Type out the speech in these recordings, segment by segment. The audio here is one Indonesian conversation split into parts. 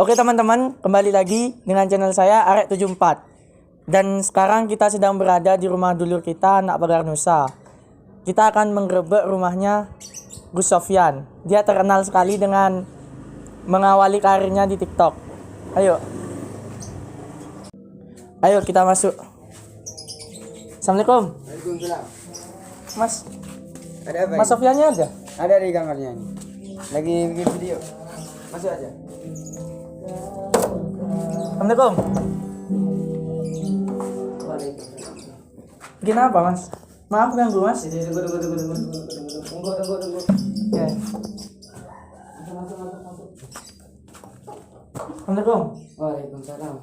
Oke teman-teman, kembali lagi dengan channel saya Arek74. Dan sekarang kita sedang berada di rumah dulur kita, Anak Pagar Nusa. Kita akan menggerebek rumahnya Gus Sofyan. Dia terkenal sekali dengan mengawali karirnya di TikTok. Ayo kita masuk. Assalamualaikum. Waalaikumsalam. Mas, Ada apa Mas ini? Sofyannya ada? Ada di kamarnya ini. Lagi bikin video. Masuk aja. Assalamualaikum. Bikin apa mas? Maaf ganggu mas. Tunggu. Ya. Assalamualaikum. Waalaikumsalam.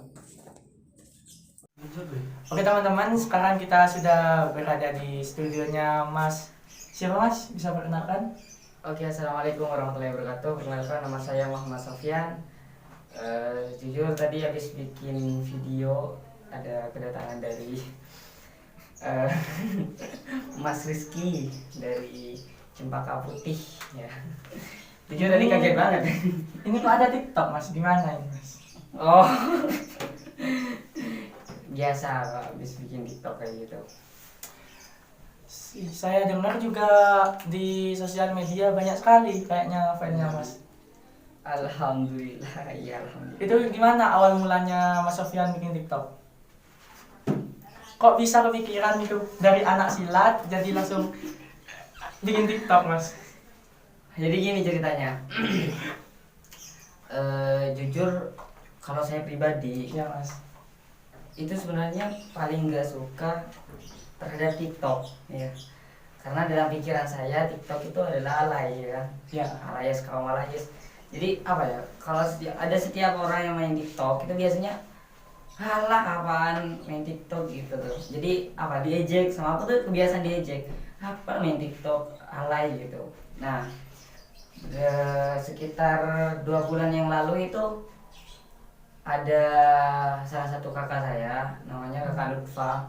Oke teman-teman, sekarang kita sudah berada di studionya Mas. Siapa mas? Bisa perkenalkan? Oke, assalamualaikum warahmatullahi wabarakatuh. Perkenalkan, nama saya Muhammad Sofyan. Jujur tadi habis bikin video, ada kedatangan dari Mas Rizky dari Cempaka Putih. Ya. Jujur tadi kaget banget. Ini kok ada TikTok mas? Gimana ini mas? Oh, biasa Pak, habis bikin TikTok kayak gitu. Saya dengar juga di sosial media banyak sekali kayaknya fannya mas. Alhamdulillah, ya alhamdulillah. Itu gimana awal mulanya Mas Sofyan bikin TikTok? Kok bisa kepikiran itu dari anak silat jadi langsung bikin TikTok mas? Jadi gini ceritanya. Jujur kalau saya pribadi Ya mas. itu sebenarnya paling nggak suka terhadap TikTok ya, karena dalam pikiran saya TikTok itu adalah alay ya, Ya. alayas kaum alayas. Jadi apa ya, kalau ada setiap orang yang main TikTok itu biasanya halah apaan main TikTok gitu tuh. Jadi apa, diejek sama aku tuh, kebiasaan diejek apa main TikTok alay gitu. Nah sekitar 2 bulan yang lalu itu ada salah satu kakak saya, namanya kakak Lutfa.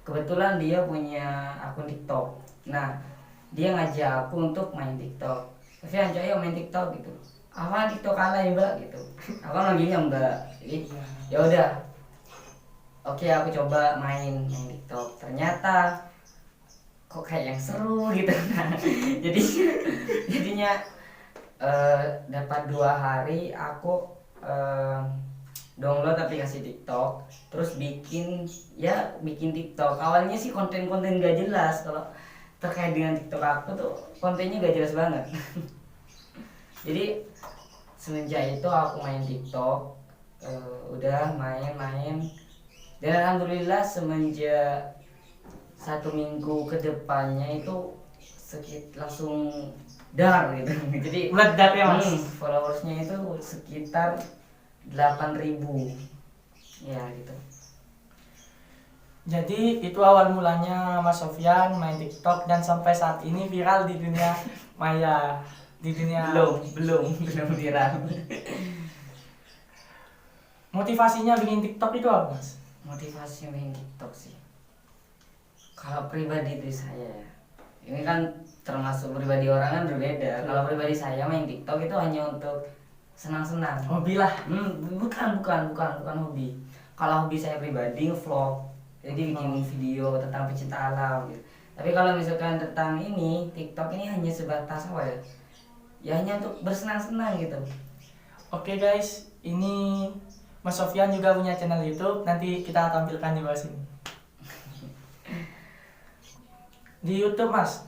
Kebetulan dia punya akun TikTok. Nah, dia ngajak aku untuk main TikTok. Sofyan, ayo main TikTok gitu. Apa TikTok alay mbak gitu. Aku manggilnya mbak. Jadi ya udah. Oke, aku coba main TikTok. Ternyata kok kayak yang seru gitu. Nah, jadinya dapat 2 hari aku download aplikasi TikTok, terus bikin TikTok. Awalnya sih konten-konten gak jelas. Kalau terkait dengan TikTok aku tuh kontennya gak jelas banget. Jadi semenjak itu aku main TikTok, udah main, dan alhamdulillah semenjak 1 minggu ke depannya itu langsung dar gitu. Jadi Meledak ya mas? followersnya itu sekitar 8.000 ya gitu. Jadi itu awal mulanya Mas Sofyan main TikTok dan sampai saat ini viral di dunia maya, di dunia. belum viral. Motivasinya bikin TikTok itu apa mas? Motivasi main TikTok sih, kalau pribadi dari saya ya, ini kan termasuk pribadi orang kan berbeda. Kalau pribadi saya main TikTok itu hanya untuk senang-senang. Hobi lah. Bukan hobi. Kalau hobi saya pribadi vlog, jadi bikin video tentang pecinta alam gitu. Tapi kalau misalkan tentang ini TikTok ini hanya sebatas apa ya? Ya hanya untuk bersenang-senang gitu. Oke guys, ini Mas Sofyan juga punya channel YouTube. Nanti kita tampilkan di bawah sini. Di YouTube mas,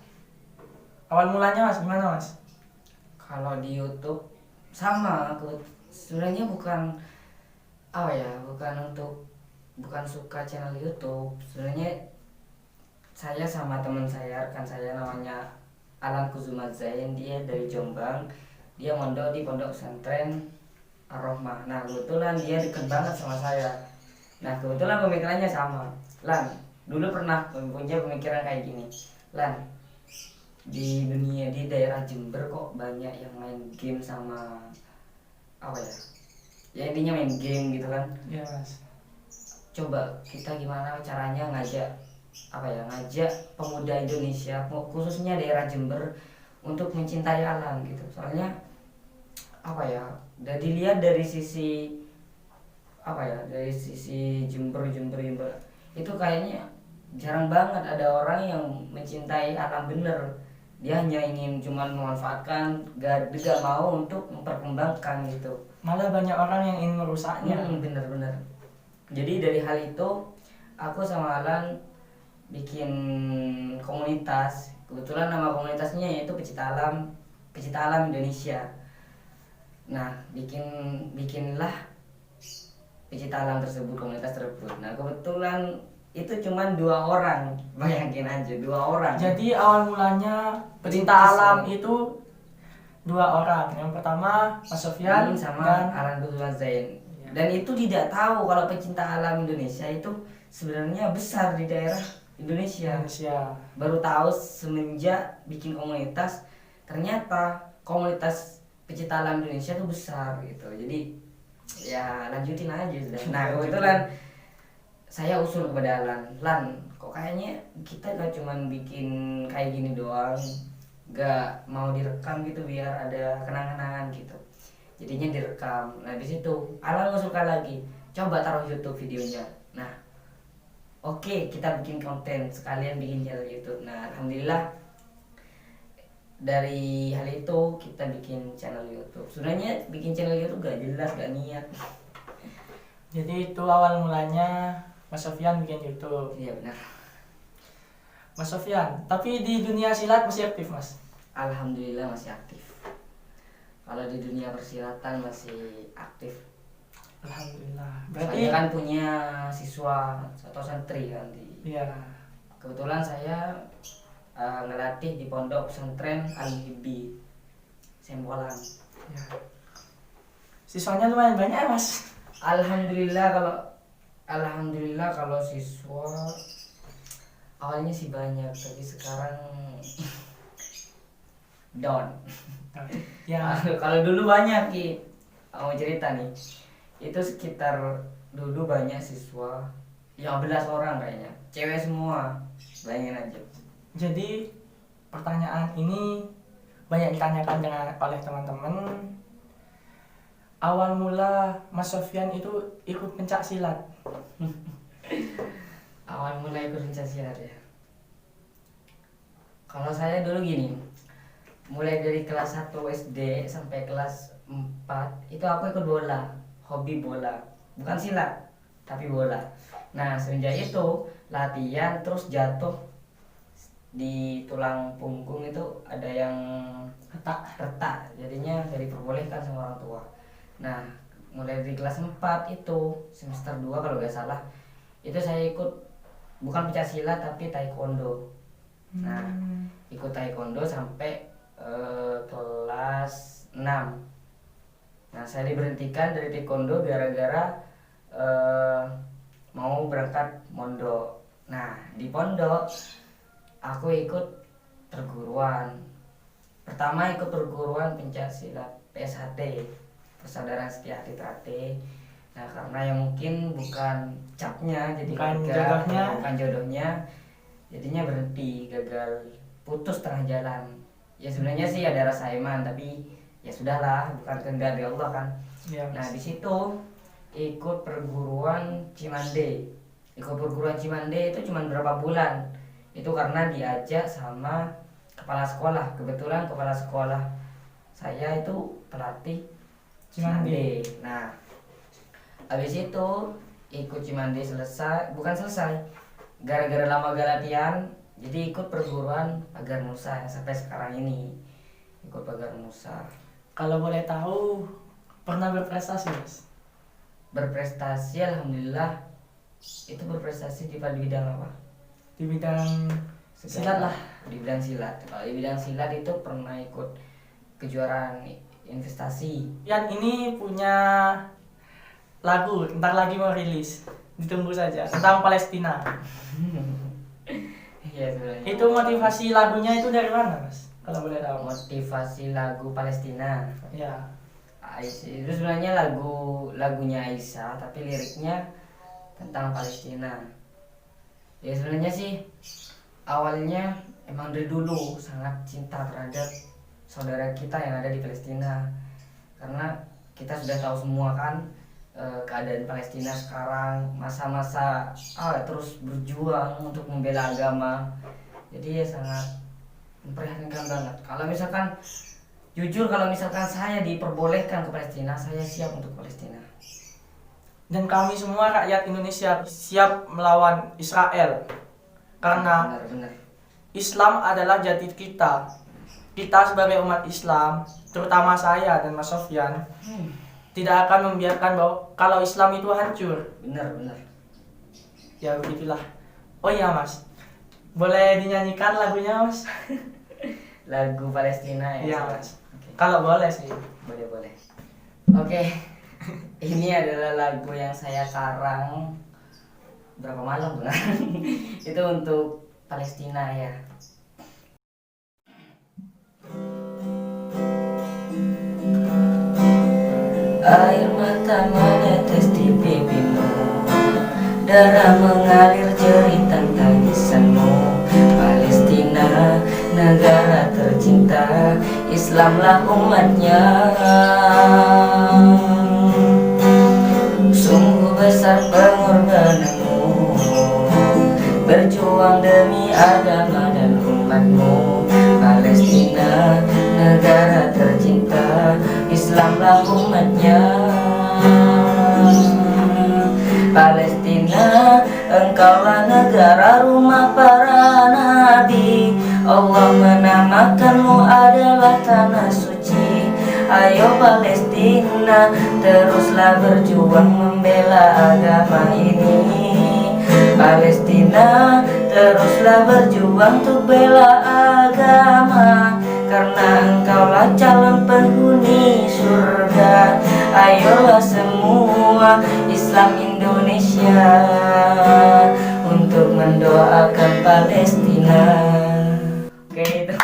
awal mulanya mas gimana mas? Kalau di YouTube sama aku sebenarnya bukan suka channel YouTube. Sebenarnya saya sama teman saya, rekan saya namanya Alan Kuzuma Zain, dia dari Jombang. Dia mondok di Pondok Pesantren Ar-Rahmah. Nah kebetulan dia deket banget sama saya. Nah kebetulan pemikirannya sama. Lan, dulu pernah punya pemikiran kayak gini. Lan, di daerah Jember kok banyak yang main game sama apa ya intinya main game gitu kan. Iya mas. Coba kita gimana caranya ngajak pemuda Indonesia, khususnya daerah Jember, untuk mencintai alam gitu. Soalnya udah dilihat dari sisi apa ya, dari sisi Jember itu kayaknya jarang banget ada orang yang mencintai alam bener. Dia hanya ingin cuman memanfaatkan, gak mau untuk memperkembangkan gitu. Malah banyak orang yang ingin merusaknya. Bener-bener. Jadi dari hal itu aku sama Alan bikin komunitas. Kebetulan nama komunitasnya yaitu Pecinta Alam Indonesia. Nah, bikinlah Pecinta Alam tersebut, komunitas tersebut. Nah, kebetulan itu cuma 2 orang, bayangin aja 2 orang. Jadi awal mulanya Pecinta Alam itu 2 orang. Yang pertama Mas Sofyan sama dan Alan Kebetulan Zain. Dan itu tidak tahu kalau Pecinta Alam Indonesia itu sebenarnya besar di daerah Indonesia. Baru tahu semenjak bikin komunitas, ternyata komunitas Pecinta Alam Indonesia itu besar gitu. Jadi ya lanjutin aja sudah. Nah, kebetulan saya usul kepada Lan, kok kayaknya kita gak cuman bikin kayak gini doang, gak mau direkam gitu biar ada kenang-kenangan gitu. Jadinya direkam. Nah, di situ Alan ngusulkan lagi, coba taruh YouTube videonya. Nah, oke, kita bikin konten sekalian bikin channel YouTube. Nah, alhamdulillah dari hal itu kita bikin channel YouTube. Sebenarnya bikin channel YouTube gak jelas, gak niat. Jadi itu awal mulanya Mas Sofyan bikin YouTube. Iya benar. Mas Sofyan, tapi di dunia silat masih aktif, Mas? Alhamdulillah masih aktif. Kalau di dunia persilatan masih aktif. Alhamdulillah. Saya kan punya siswa atau santri kan di. Iya. Kebetulan saya ngelatih di pondok pesantren Al-Hibbi Sembolan. Ya. Siswanya lumayan banyak ya, Mas? Alhamdulillah kalau siswa awalnya sih banyak, tapi sekarang down. Ya. Kalau dulu banyak Ki. Mau cerita nih. Itu sekitar dulu banyak siswa 15 orang kayaknya. Cewek semua. Bayangin aja. Jadi pertanyaan ini banyak ditanyakan oleh teman-teman. Awal mula Mas Sofyan itu ikut pencak silat. Awal mula ikut pencak silat ya. Kalau saya dulu gini, mulai dari kelas 1 SD sampai kelas 4 itu aku ikut bola, hobi bola. Bukan silat, tapi bola. Nah, semenjak itu latihan terus jatuh di tulang punggung itu ada yang retak. Jadinya gak diperbolehkan sama orang tua. Nah, mulai dari kelas 4 itu semester 2 kalau gak salah, itu saya ikut bukan pencak silat tapi taekwondo. Nah, ikut taekwondo sampai kelas 6. Nah, saya diberhentikan dari taekwondo gara-gara mau berangkat mondok. Nah, di pondok aku ikut perguruan. Pertama ikut perguruan pencak silat PSHT, Persaudaraan Setia Hati Trate. Nah, karena yang mungkin bukan capnya, jadi bukan jodohnya, jadinya berhenti, gagal, putus tengah jalan. Ya sebenarnya sih ada rasa iman, tapi ya sudahlah, bukan kehendak dari Allah kan. Ya, nah di situ ikut perguruan Cimande. Ikut perguruan Cimande itu cuma berapa bulan. Itu karena diajak sama kepala sekolah. Kebetulan kepala sekolah saya itu pelatih Cimande. Nah, habis itu ikut Cimande bukan selesai. Gara-gara lama gak latihan, jadi ikut perguruan Pagar Nusa yang sampai sekarang ini. Ikut Pagar Nusa. Kalau boleh tahu, pernah berprestasi, Mas? Berprestasi, alhamdulillah. Itu berprestasi di bidang apa? Di bidang silat lah. Di bidang silat. Kalau di bidang silat itu pernah ikut kejuaraan investasi. Yang ini punya lagu, ntar lagi mau rilis. Ditunggu saja, tentang Palestina. Iya sebenarnya. Itu motivasi lagunya itu dari mana, Mas? Kalau boleh tahu. Motivasi lagu Palestina. Ya. Itu sebenarnya lagunya Aisyah, tapi liriknya tentang Palestina. Ya sebenarnya sih awalnya emang dari dulu sangat cinta terhadap saudara kita yang ada di Palestina, karena kita sudah tahu semua kan keadaan Palestina sekarang, masa-masa terus berjuang untuk membela agama. Jadi ya sangat memprihatinkan banget. Kalau misalkan jujur, kalau misalkan saya diperbolehkan ke Palestina, saya siap untuk Palestina. Dan kami semua rakyat Indonesia siap melawan Israel. Karena Benar-benar. Islam adalah jati kita. Kita sebagai umat Islam, terutama saya dan Mas Sofyan, tidak akan membiarkan bahwa kalau Islam itu hancur. Benar-benar. Ya begitulah. Oh iya Mas, boleh dinyanyikan lagunya Mas? Lagu Palestina ya. Iya Sobat? Mas. Oke. Kalau boleh sih. Boleh. Oke. Ini adalah lagu yang saya karang berapa malam benar. Itu untuk Palestina ya. Air mata menetes di pipimu, darah mengalir jeritan tangisanmu. Palestina, negara tercinta, Islamlah umatnya. Sungguh besar pengorbananmu, berjuang demi agama dan umatmu. Palestina, negara tercinta, Islamlah umatnya. Palestina, engkaulah negara rumah para nabi. Allah menamakanmu adalah tanah suci. Ayo Palestina, teruslah berjuang membela agama ini. Palestina, teruslah berjuang untuk bela agama, karena engkaulah calon penghuni surga. Ayolah semua Islam Indonesia untuk mendoakan Palestina. Oke, itu.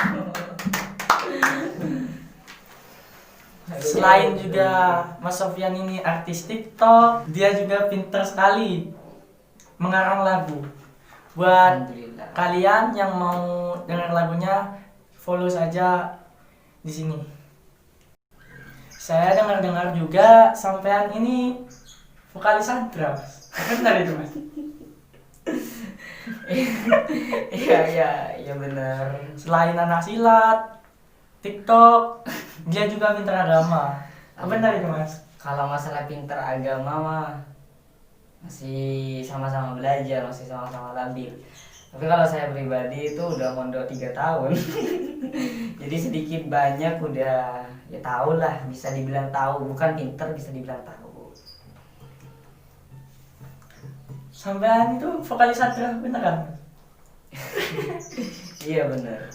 Selain juga Mas Sofyan ini artis TikTok, dia juga pintar sekali mengarang lagu. Buat Alhamdulillah. kalian yang mau dengar lagunya, follow saja di sini. Saya dengar-dengar juga sampean ini vokalis Sandra, Mas. Benar itu, Mas? Iya benar. Selain anak silat, TikTok, dia juga pintar agama. Benar itu, Mas? Kalau masalah pinter agama mah masih sama-sama belajar, masih sama-sama labil. Tapi kalau saya pribadi itu udah mondok 3 tahun. Jadi sedikit banyak udah ya tahu lah, bisa dibilang tahu, bukan pinter, bisa dibilang tahu. Sampean itu vokalis Sandra, benar kan? Iya bener.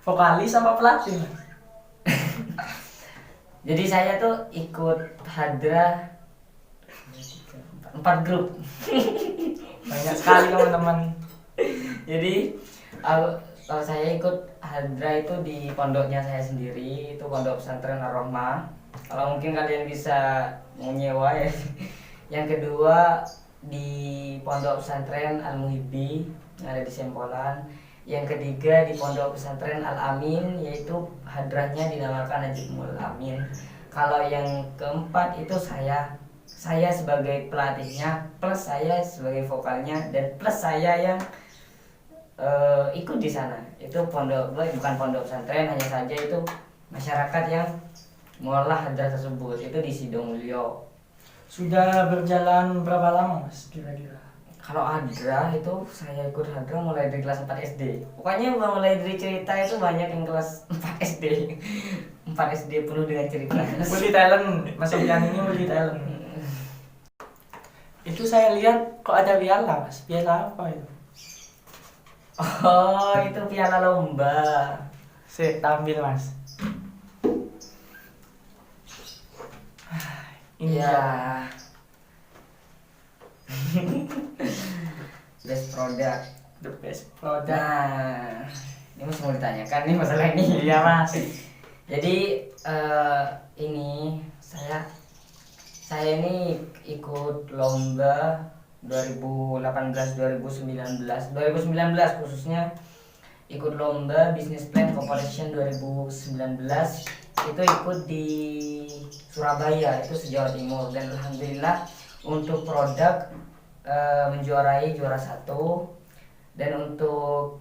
Vokalis sama pelatih, Mas? Jadi saya tuh ikut Hadra 4 grup. Banyak sekali teman-teman. Jadi kalau saya ikut Hadra itu di pondoknya saya sendiri, itu Pondok Pesantren Ar-Rahmah. Kalau mungkin kalian bisa menyewa ya. Yang kedua di Pondok Pesantren Al-Muhibbi yang ada di Sempolan. Yang ketiga di Pondok Pesantren Al-Amin, yaitu hadrahnya dinamakan Najibul Amin. Kalau yang keempat itu saya sebagai pelatihnya, plus saya sebagai vokalnya, dan plus saya yang ikut di sana. Itu bukan pondok pesantren, hanya saja itu masyarakat yang mengolah hadrah tersebut, itu di Sidomulyo. Sudah berjalan berapa lama, Mas, kira-kira? Kalau hadrah itu saya ikut hadrah mulai dari kelas 4 SD. Pokoknya mulai dari cerita itu banyak yang kelas 4 SD. 4 SD penuh dengan cerita. Multi talent, Mas Sofyan ini multi talent. Itu saya lihat kok ada piala, Mas. Piala apa itu? Oh, itu piala lomba. Tampil, Mas. Ini Iya. ya. Best product. The best product. Nah, ini masih mau ditanyakan nih masalah ini. Iya, Mas. Jadi ini saya ini ikut lomba 2018 2019 khususnya ikut lomba Business Plan Competition 2019, itu ikut di Surabaya, itu se-Jawa Timur. Dan alhamdulillah untuk produk menjuarai juara 1, dan untuk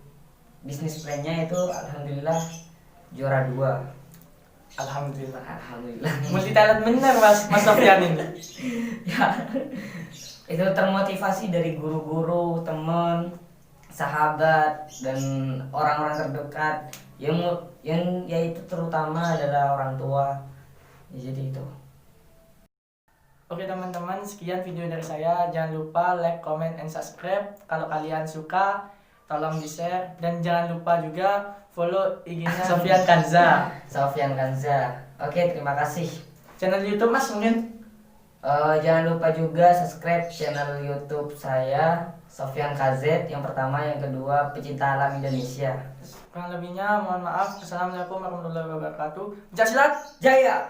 bisnis plan-nya itu alhamdulillah juara 2. Alhamdulillah. Alhamdulillah. Multi talent bener Mas Sofyan ini. Ya, itu termotivasi dari guru-guru, teman, sahabat, dan orang-orang terdekat yang yaitu terutama adalah orang tua. Ya, jadi itu. Oke teman-teman, sekian video dari saya. Jangan lupa like, comment, and subscribe. Kalau kalian suka, tolong di-share. Dan jangan lupa juga follow IG-nya Sofyan Kanza. Sofyan Kanza. Oke, terima kasih. Channel YouTube Mas mungkin? Jangan lupa juga subscribe channel YouTube saya, Sofyan KZ, yang pertama, yang kedua pecinta alam Indonesia. Kurang lebihnya mohon maaf. Assalamualaikum warahmatullahi wabarakatuh. Pencaksilat Jaya!